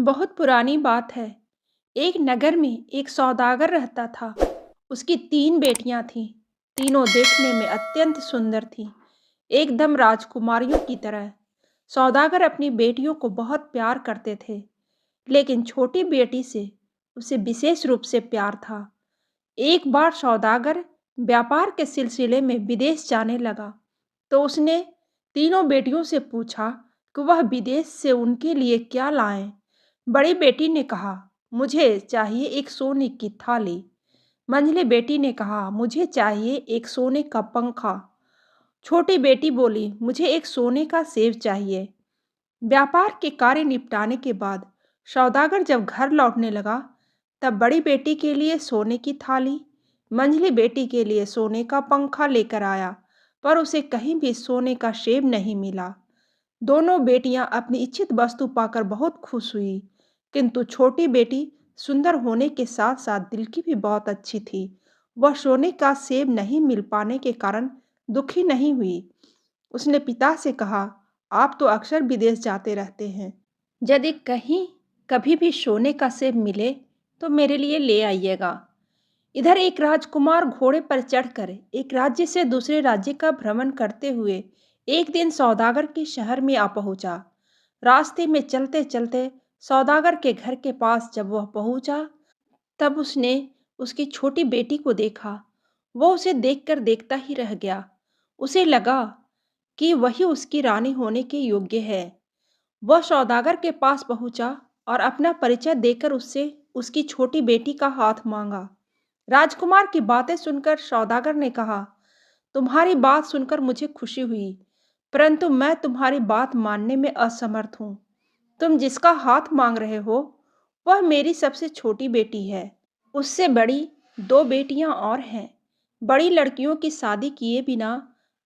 बहुत पुरानी बात है। एक नगर में एक सौदागर रहता था। उसकी 3 बेटियां थीं। तीनों देखने में अत्यंत सुंदर थीं, एकदम राजकुमारियों की तरह। सौदागर अपनी बेटियों को बहुत प्यार करते थे, लेकिन छोटी बेटी से उसे विशेष रूप से प्यार था। एक बार सौदागर व्यापार के सिलसिले में विदेश जाने लगा, तो उसने तीनों बेटियों से पूछा कि वह विदेश से उनके लिए क्या लाएं। बड़ी बेटी ने कहा, मुझे चाहिए एक सोने की थाली। मंझली बेटी ने कहा, मुझे चाहिए एक सोने का पंखा। छोटी बेटी बोली, मुझे एक सोने का सेब चाहिए। व्यापार के कार्य निपटाने के बाद सौदागर जब घर लौटने लगा, तब बड़ी बेटी के लिए सोने की थाली, मंझली बेटी के लिए सोने का पंखा लेकर आया, पर उसे कहीं भी सोने का सेब नहीं मिला। दोनों बेटियां अपनी इच्छित वस्तु पाकर बहुत खुश हुई, किंतु छोटी बेटी सुंदर होने के साथ साथ दिल की भी बहुत अच्छी थी। वह सोने का सेब नहीं मिल पाने के कारण दुखी नहीं हुई। उसने पिता से कहा, आप तो अक्सर विदेश जाते रहते हैं। यदि कहीं कभी भी सोने का सेब मिले तो मेरे लिए ले आइएगा। इधर एक राजकुमार घोड़े पर चढ़कर एक राज्य से दूसरे राज्य का भ्रमण करते हुए एक दिन सौदागर के शहर में आ पहुंचा। रास्ते में चलते चलते सौदागर के घर के पास जब वह पहुंचा, तब उसने उसकी छोटी बेटी को देखा। वो उसे देखकर देखता ही रह गया। उसे लगा कि वही उसकी रानी होने के योग्य है। वह सौदागर के पास पहुंचा और अपना परिचय देकर उससे उसकी छोटी बेटी का हाथ मांगा। राजकुमार की बातें सुनकर सौदागर ने कहा, तुम्हारी बात सुनकर मुझे खुशी हुई, परंतु मैं तुम्हारी बात मानने में असमर्थ हूँ। तुम जिसका हाथ मांग रहे हो, वह मेरी सबसे छोटी बेटी है। उससे बड़ी 2 बेटियां और हैं। बड़ी लड़कियों की शादी किए बिना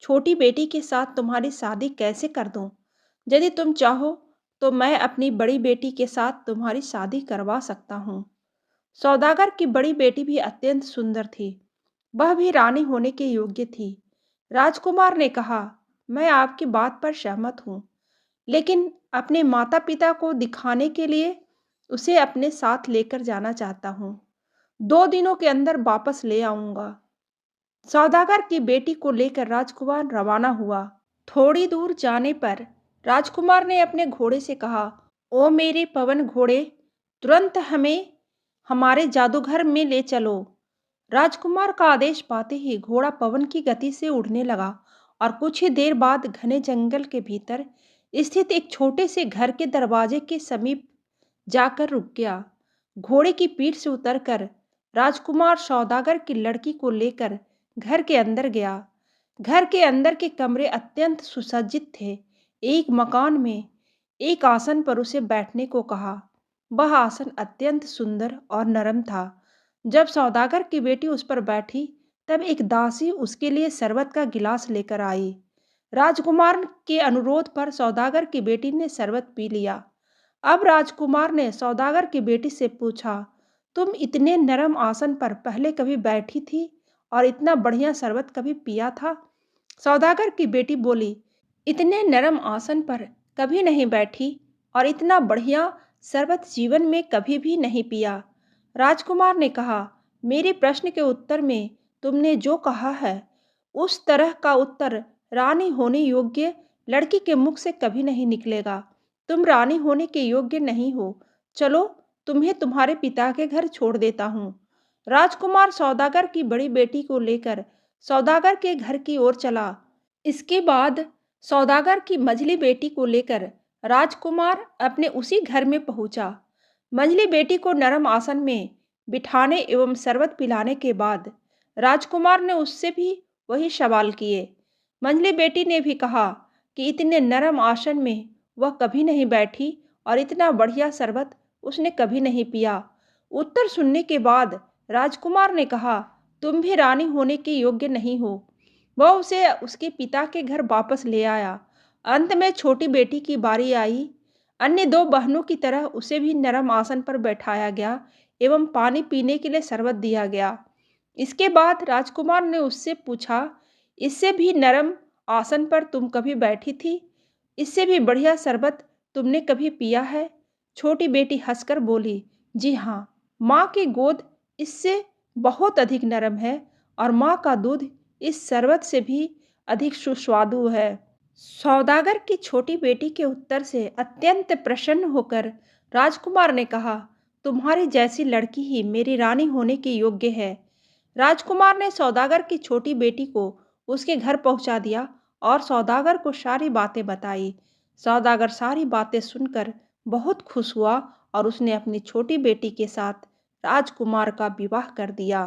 छोटी बेटी के साथ तुम्हारी शादी कैसे कर दूं? यदि तुम चाहो तो मैं अपनी बड़ी बेटी के साथ तुम्हारी शादी करवा सकता हूँ। सौदागर की बड़ी बेटी भी अत्यंत सुंदर थी। वह भी रानी होने के योग्य थी। राजकुमार ने कहा, मैं आपकी बात पर सहमत हूँ, लेकिन अपने माता पिता को दिखाने के लिए उसे अपने साथ लेकर जाना चाहता हूँ। 2 दिनों के अंदर वापस ले आऊंगा। सौदागर की बेटी को लेकर राजकुमार रवाना हुआ। थोड़ी दूर जाने पर राजकुमार ने अपने घोड़े से कहा, ओ मेरे पवन घोड़े, तुरंत हमें हमारे जादूघर में ले चलो। राजकुमार का आदेश पाते ही घोड़ा पवन की गति से उड़ने लगा और कुछ ही देर बाद घने जंगल के भीतर स्थित एक छोटे से घर के दरवाजे के समीप जाकर रुक गया। घोड़े की पीठ से उतरकर राजकुमार सौदागर की लड़की को लेकर घर के अंदर गया। घर के अंदर के कमरे अत्यंत सुसज्जित थे। एक मकान में एक आसन पर उसे बैठने को कहा। वह आसन अत्यंत सुंदर और नरम था। जब सौदागर की बेटी उस पर बैठी, तब एक दासी उसके लिए शरबत का गिलास लेकर आई। राजकुमार के अनुरोध पर सौदागर की बेटी ने शरबत पी लिया। अब राजकुमार ने सौदागर की बेटी से पूछा, तुम इतने नरम आसन पर पहले कभी बैठी थी और इतना बढ़िया शरबत कभी पिया था? सौदागर की बेटी बोली, इतने नरम आसन पर कभी नहीं बैठी और इतना बढ़िया शरबत जीवन में कभी भी नहीं पिया। राजकुमार ने कहा, मेरे प्रश्न के उत्तर में तुमने जो कहा है, उस तरह का उत्तर रानी होने योग्य लड़की के मुख से कभी नहीं निकलेगा। तुम रानी होने के योग्य नहीं हो। चलो, तुम्हें तुम्हारे पिता के घर छोड़ देता हूँ। राजकुमार सौदागर की बड़ी बेटी को लेकर सौदागर के घर की ओर चला। इसके बाद सौदागर की मझली बेटी को लेकर राजकुमार अपने उसी घर में पहुंचा। मंझली बेटी को नरम आसन में बिठाने एवं शरबत पिलाने के बाद राजकुमार ने उससे भी वही सवाल किए। मंझली बेटी ने भी कहा कि इतने नरम आसन में वह कभी नहीं बैठी और इतना बढ़िया शरबत उसने कभी नहीं पिया। उत्तर सुनने के बाद राजकुमार ने कहा, तुम भी रानी होने के योग्य नहीं हो। वह उसे उसके पिता के घर वापस ले आया। अंत में छोटी बेटी की बारी आई। अन्य 2 बहनों की तरह उसे भी नरम आसन पर बैठाया गया एवं पानी पीने के लिए शरबत दिया गया। इसके बाद राजकुमार ने उससे पूछा, इससे भी नरम आसन पर तुम कभी बैठी थी? इससे भी बढ़िया शरबत तुमने कभी पिया है? छोटी बेटी हंसकर बोली, जी हाँ, माँ की गोद इससे बहुत अधिक नरम है और माँ का दूध इस शरबत से भी अधिक सुस्वादु है। सौदागर की छोटी बेटी के उत्तर से अत्यंत प्रसन्न होकर राजकुमार ने कहा, तुम्हारी जैसी लड़की ही मेरी रानी होने के योग्य है। राजकुमार ने सौदागर की छोटी बेटी को उसके घर पहुंचा दिया और सौदागर को सारी बातें बताई। सौदागर सारी बातें सुनकर बहुत खुश हुआ और उसने अपनी छोटी बेटी के साथ राजकुमार का विवाह कर दिया।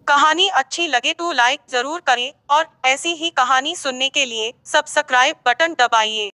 कहानी अच्छी लगे तो लाइक जरूर करें और ऐसी ही कहानी सुनने के लिए सब्सक्राइब बटन दबाइए।